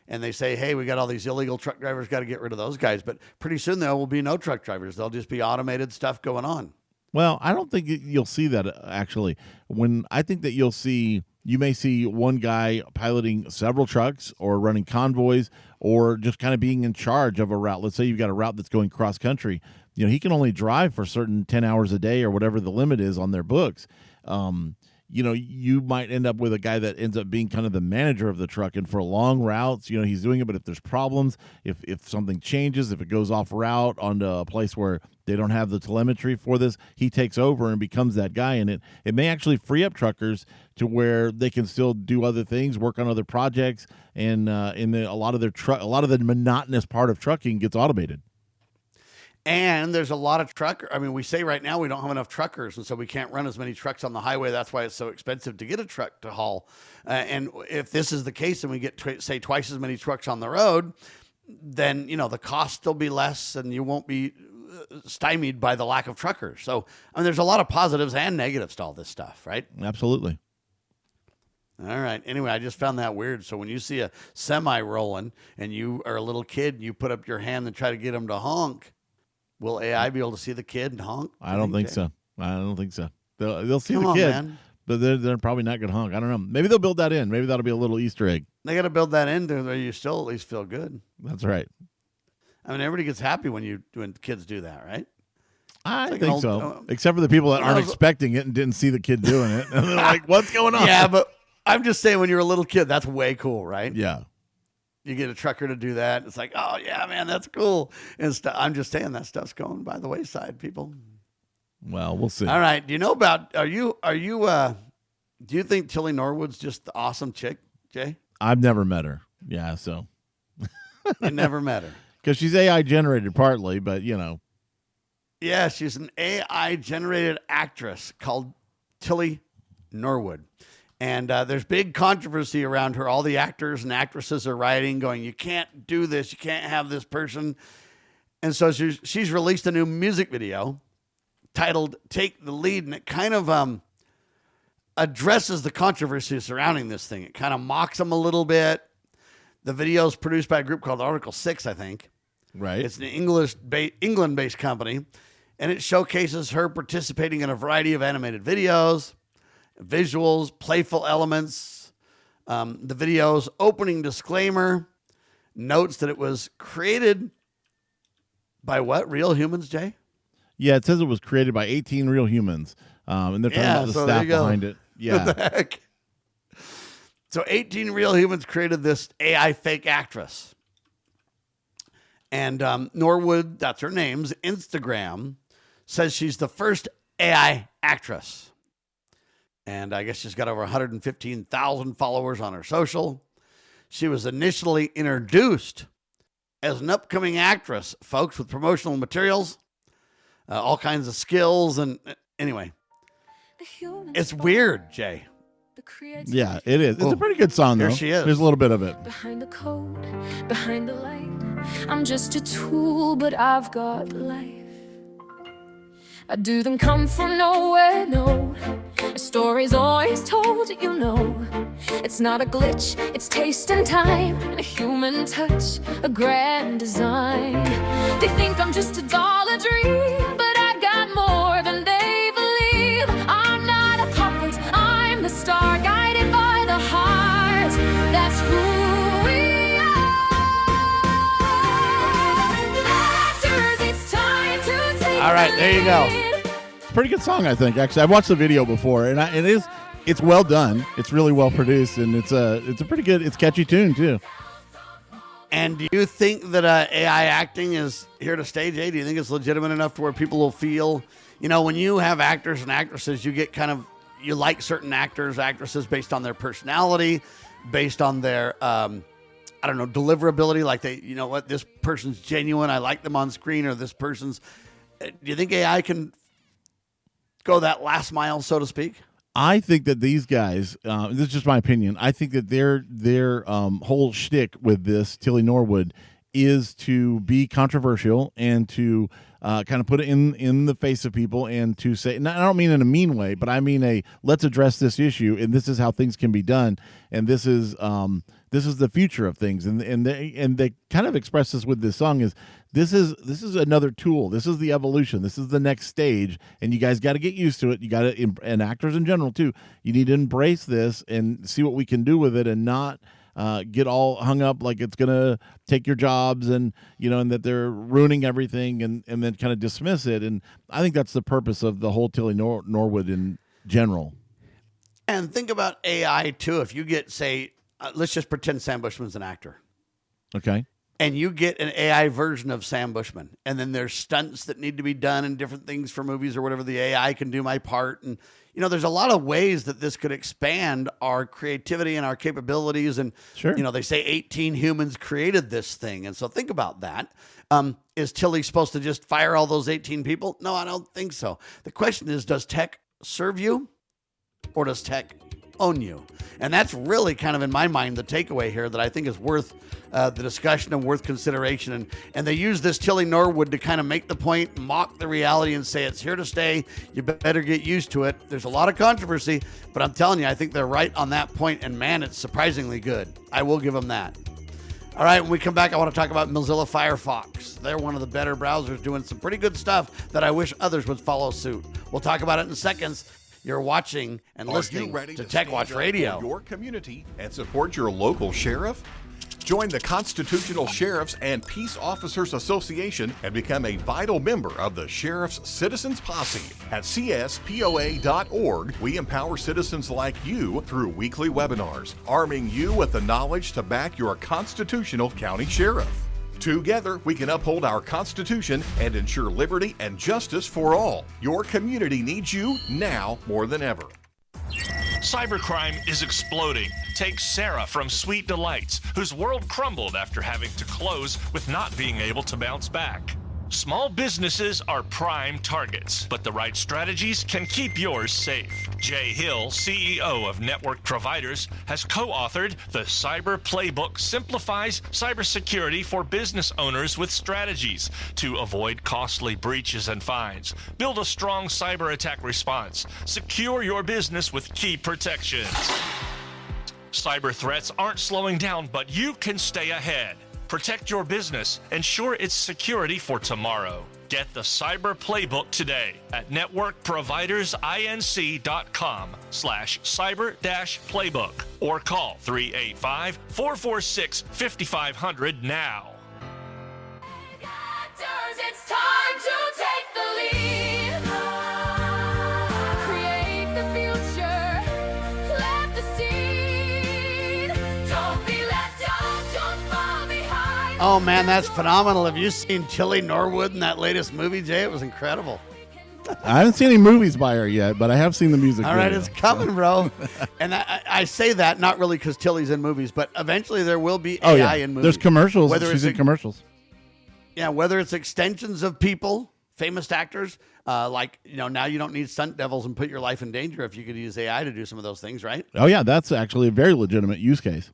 Speaker 1: and they say, hey, we got all these illegal truck drivers, got to get rid of those guys. But pretty soon there will be no truck drivers. There'll just be automated stuff going on.
Speaker 2: Well, I don't think you'll see that actually. I think that you may see one guy piloting several trucks or running convoys or just kind of being in charge of a route. Let's say you've got a route that's going cross country. He can only drive for certain 10 hours a day or whatever the limit is on their books. You might end up with a guy that ends up being kind of the manager of the truck. And for long routes, he's doing it. But if there's problems, if something changes, if it goes off route onto a place where they don't have the telemetry for this, he takes over and becomes that guy. And it may actually free up truckers to where they can still do other things, work on other projects. And a lot of the monotonous part of trucking gets automated.
Speaker 1: And there's a lot of we say right now we don't have enough truckers, and so we can't run as many trucks on the highway. That's why it's so expensive to get a truck to haul. And if this is the case and we get, say, twice as many trucks on the road, then, the cost will be less and you won't be stymied by the lack of truckers. So, there's a lot of positives and negatives to all this stuff, right?
Speaker 2: Absolutely.
Speaker 1: All right. Anyway, I just found that weird. So when you see a semi rolling and you are a little kid and you put up your hand and try to get them to honk, will AI be able to see the kid and honk?
Speaker 2: I don't think so. They'll see the kid, man. But they're probably not going to honk. I don't know. Maybe they'll build that in. Maybe that'll be a little Easter egg.
Speaker 1: They got to build that in there you still at least feel good.
Speaker 2: That's right.
Speaker 1: Everybody gets happy when kids do that, right?
Speaker 2: I think so. Except for the people that aren't expecting it and didn't see the kid doing it. And they're like, what's going on?
Speaker 1: Yeah, but I'm just saying when you're a little kid, that's way cool, right?
Speaker 2: Yeah.
Speaker 1: You get a trucker to do that. It's like, oh, yeah, man, that's cool. And I'm just saying that stuff's going by the wayside, people.
Speaker 2: Well, we'll see.
Speaker 1: All right. Do you know about, do you think Tilly Norwood's just the awesome chick, Jay?
Speaker 2: I've never met her. Yeah, so.
Speaker 1: You never met her.
Speaker 2: Because she's AI generated partly, but,
Speaker 1: Yeah, she's an AI generated actress called Tilly Norwood. And there's big controversy around her. All the actors and actresses are writing, going, you can't do this. You can't have this person. And so she's released a new music video titled Take the Lead. And it kind of addresses the controversy surrounding this thing. It kind of mocks them a little bit. The video is produced by a group called Article 6, I think.
Speaker 2: Right.
Speaker 1: It's an England-based company. And it showcases her participating in a variety of animated videos, visuals, playful elements. The video's opening disclaimer notes that it was created by what? Real humans, Jay?
Speaker 2: Yeah, it says it was created by 18 real humans. And they're talking about the staff behind it. Yeah.
Speaker 1: What the heck? So 18 real humans created this AI fake actress. And Norwood, that's her name's Instagram, says she's the first AI actress. And I guess she's got over 115,000 followers on her social. She was initially introduced as an upcoming actress, folks, with promotional materials, all kinds of skills. And anyway, it's weird, Jay.
Speaker 2: Yeah, it is. It's a pretty good song, though.
Speaker 1: Here she is.
Speaker 2: There's a little bit of it.
Speaker 5: Behind the code, behind the light, I'm just a tool, but I've got life. I do them come from nowhere, no. A story's always told, you know. It's not a glitch, it's taste and time, and a human touch, a grand design. They think I'm just a doll, a dream, but I got more than they believe. I'm not a puppet, I'm the star, guided by the heart. That's who we are. Actors, it's time to take.
Speaker 1: All right, there you go.
Speaker 2: Pretty good song, I think. Actually, I've watched the video before, and it's well done. It's really well produced, and it's a pretty good. It's a catchy tune too.
Speaker 1: And do you think that AI acting is here to stay, Jay? Do you think it's legitimate enough to where people will feel, when you have actors and actresses, you get you like certain actors, actresses based on their personality, based on their, deliverability. Like this person's genuine. I like them on screen, or this person's. Do you think AI can go that last mile, so to speak?
Speaker 2: I think that these guys, this is just my opinion, I think that their whole shtick with this, Tilly Norwood, is to be controversial and to kind of put it in the face of people and to say, and I don't mean in a mean way, but I mean let's address this issue, and this is how things can be done, and this is the future of things, and they kind of express this with this song is this is another tool. This is the evolution. This is the next stage, and you guys got to get used to it. You got to, and actors in general too. You need to embrace this and see what we can do with it, and not get all hung up like it's gonna take your jobs, and and that they're ruining everything, and then kind of dismiss it. And I think that's the purpose of the whole Tilly Norwood in general.
Speaker 1: And think about AI too. If you get, say, let's just pretend Sam Bushman's an actor.
Speaker 2: Okay.
Speaker 1: And you get an AI version of Sam Bushman, and then there's stunts that need to be done and different things for movies or whatever. The AI can do my part. And, there's a lot of ways that this could expand our creativity and our capabilities. And,
Speaker 2: sure.
Speaker 1: They say 18 humans created this thing. And so think about that. Is Tilly supposed to just fire all those 18 people? No, I don't think so. The question is, does tech serve you, or does tech own you? And that's really kind of, in my mind, the takeaway here that I think is worth the discussion and worth consideration. And they use this Tilly Norwood to kind of make the point, mock the reality, and say it's here to stay. You better get used to it. There's a lot of controversy, but I'm telling you, I think they're right on that point. And man, it's surprisingly good. I will give them that. All right, when we come back, I want to talk about Mozilla Firefox. They're one of the better browsers doing some pretty good stuff that I wish others would follow suit. We'll talk about it in seconds. You're watching and listening to Tech Watch Radio.
Speaker 6: Your community and support your local sheriff? Join the Constitutional Sheriffs and Peace Officers Association and become a vital member of the Sheriff's Citizens Posse. At cspoa.org, we empower citizens like you through weekly webinars, arming you with the knowledge to back your constitutional county sheriff. Together, we can uphold our Constitution and ensure liberty and justice for all. Your community needs you now more than ever.
Speaker 3: Cybercrime is exploding. Take Sarah from Sweet Delights, whose world crumbled after having to close with not being able to bounce back. Small businesses are prime targets, but the right strategies can keep yours safe. Jay Hill, CEO of Network Providers, has co-authored The Cyber Playbook Simplifies Cybersecurity for Business Owners with Strategies to avoid costly breaches and fines, build a strong cyber attack response, secure your business with key protections. Cyber threats aren't slowing down, but you can stay ahead. Protect your business. Ensure its security for tomorrow. Get the Cyber Playbook today at networkprovidersinc.com/cyber-playbook or call 385-446-5500 now.
Speaker 5: It's time to take the lead. Create the future. Plant the seed. Don't be let down. Don't fall behind.
Speaker 1: Oh, man, that's phenomenal. Have you seen Tilly Norwood in that latest movie, Jay? It was incredible.
Speaker 2: I haven't seen any movies by her yet, but I have seen the music
Speaker 1: All right,
Speaker 2: video.
Speaker 1: it's coming, bro. And I say that not really because Tilly's in movies, but eventually there will be AI in movies.
Speaker 2: There's commercials.
Speaker 1: Whether
Speaker 2: She's
Speaker 1: it's
Speaker 2: in commercials.
Speaker 1: Yeah, whether it's extensions of people famous actors, like, now you don't need stunt devils and put your life in danger if you could use AI to do some of those things, right?
Speaker 2: Oh, yeah, that's actually a very legitimate use case.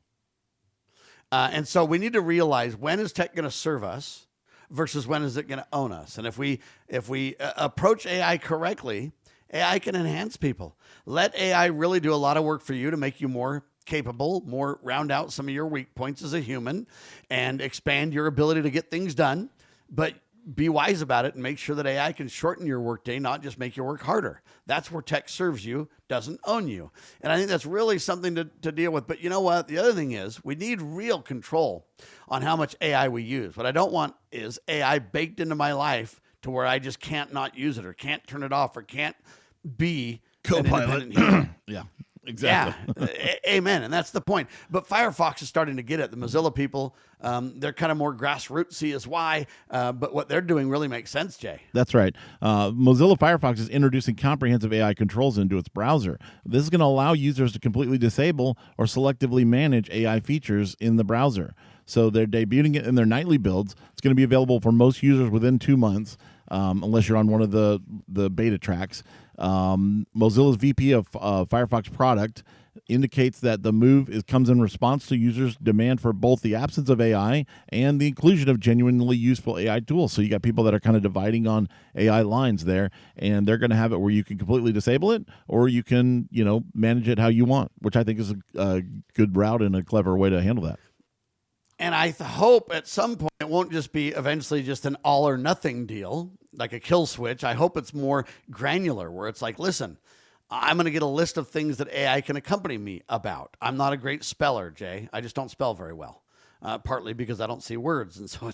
Speaker 1: And so we need to realize, when is tech going to serve us versus when is it going to own us? And if we approach AI correctly, AI can enhance people. Let AI really do a lot of work for you to make you more capable, more round out some of your weak points as a human, and expand your ability to get things done. But be wise about it and make sure that AI can shorten your workday, not just make your work harder. That's where tech serves you, doesn't own you. And I think that's really something to deal with. But you know what? The other thing is, we need real control on how much AI we use. What I don't want is AI baked into my life to where I just can't not use it, or can't turn it off, or can't be
Speaker 2: Copilot.
Speaker 1: an independent human.
Speaker 2: Yeah. Exactly.
Speaker 1: Yeah, amen. And that's the point. But Firefox is starting to get it. The Mozilla people, they're kind of more grassrootsy as why, but what they're doing really makes sense, Jay.
Speaker 2: That's right. Mozilla Firefox is introducing comprehensive AI controls into its browser. This is going to allow users to completely disable or selectively manage AI features in the browser. So they're debuting it in their nightly builds. It's going to be available for most users within 2 months, unless you're on one of the beta tracks. Mozilla's VP of Firefox product indicates that the move comes in response to users' demand for both the absence of AI and the inclusion of genuinely useful AI tools. So you got people that are kind of dividing on AI lines there, and they're going to have it where you can completely disable it, or you can, manage it how you want, which I think is a good route and a clever way to handle that.
Speaker 1: And I hope at some point it won't just be eventually just an all or nothing deal, like a kill switch. I hope it's more granular, where it's like, listen, I'm going to get a list of things that AI can accompany me about. I'm not a great speller, Jay. I just don't spell very well, partly because I don't see words. And so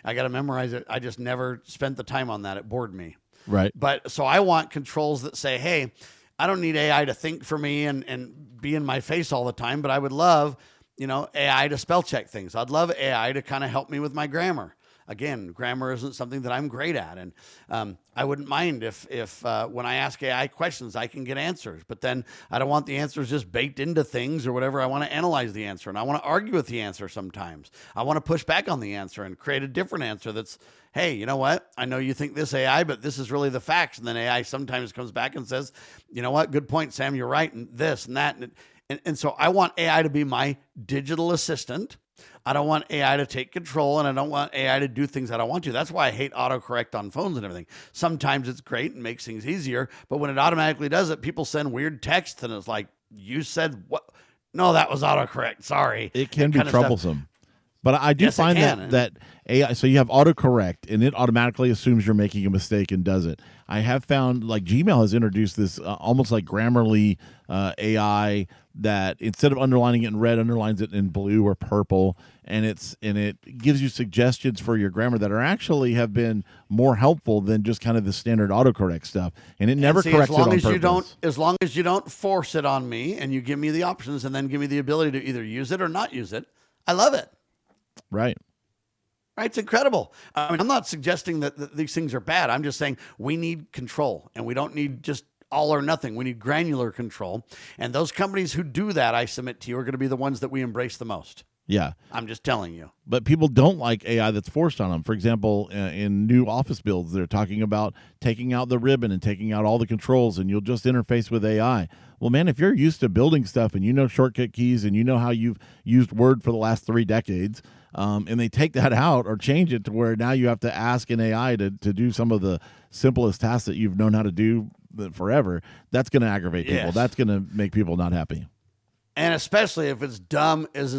Speaker 1: I got to memorize it. I just never spent the time on that. It bored me.
Speaker 2: Right.
Speaker 1: But so I want controls that say, hey, I don't need AI to think for me and be in my face all the time, but I would love AI to spell check things. I'd love AI to kind of help me with my grammar. Again, grammar isn't something that I'm great at. And I wouldn't mind if when I ask AI questions, I can get answers. But then I don't want the answers just baked into things or whatever. I want to analyze the answer, and I want to argue with the answer sometimes. I want to push back on the answer and create a different answer that's, hey, you know what? I know you think this, AI, but this is really the facts. And then AI sometimes comes back and says, you know what? Good point, Sam. You're right. And this and that. And so I want AI to be my digital assistant. I don't want AI to take control, and I don't want AI to do things I don't want to. That's why I hate autocorrect on phones and everything. Sometimes it's great and makes things easier, but when it automatically does it, people send weird texts, and it's like, you said what? No, that was autocorrect. Sorry.
Speaker 2: It can be troublesome. But I do find that AI, so you have autocorrect, and it automatically assumes you're making a mistake and does it. I have found, like, Gmail has introduced this almost like Grammarly AI that instead of underlining it in red, underlines it in blue or purple, and it gives you suggestions for your grammar that are actually have been more helpful than just kind of the standard autocorrect stuff. And it never corrects it on purpose.
Speaker 1: As long as you don't force it on me, and you give me the options, and then give me the ability to either use it or not use it, I love it.
Speaker 2: Right.
Speaker 1: It's incredible. I mean, I'm not suggesting that these things are bad. I'm just saying we need control, and we don't need just all or nothing. We need granular control. And those companies who do that, I submit to you, are going to be the ones that we embrace the most.
Speaker 2: Yeah.
Speaker 1: I'm just telling you.
Speaker 2: But people don't like AI that's forced on them. For example, in new office builds, they're talking about taking out the ribbon and taking out all the controls, and you'll just interface with AI. Well, man, if you're used to building stuff and you know shortcut keys and you know how you've used Word for the last 3 decades, and they take that out or change it to where now you have to ask an AI to do some of the simplest tasks that you've known how to do forever, that's going to aggravate people.
Speaker 1: Yes.
Speaker 2: That's going to make people not happy.
Speaker 1: And especially if it's dumb as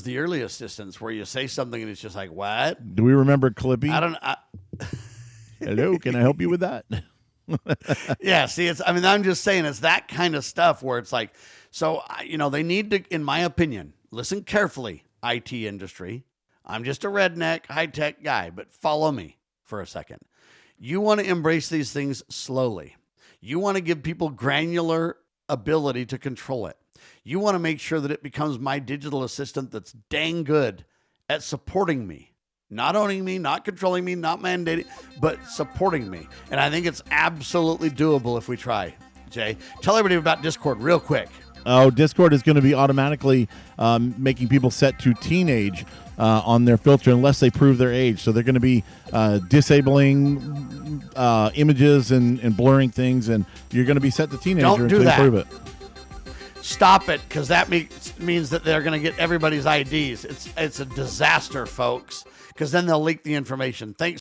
Speaker 1: the early assistants, where you say something and it's just like, what?
Speaker 2: Do we remember Clippy?
Speaker 1: I don't
Speaker 2: Hello, can I help you with that?
Speaker 1: Yeah, see, I'm just saying it's that kind of stuff where it's like, so, they need to, in my opinion, listen carefully, IT industry. I'm just a redneck, high-tech guy, but follow me for a second. You want to embrace these things slowly. You want to give people granular ability to control it. You want to make sure that it becomes my digital assistant that's dang good at supporting me. Not owning me, not controlling me, not mandating, but supporting me. And I think it's absolutely doable if we try. Jay, tell everybody about Discord real quick.
Speaker 2: Oh, Discord is going to be automatically making people set to teenage on their filter unless they prove their age. So they're going to be disabling images and blurring things, and you're going to be set to teenager
Speaker 1: Don't
Speaker 2: until
Speaker 1: do
Speaker 2: you
Speaker 1: that.
Speaker 2: prove it.
Speaker 1: Stop it, because that means that they're going to get everybody's IDs. It's a disaster, folks, because then they'll leak the information. Thanks.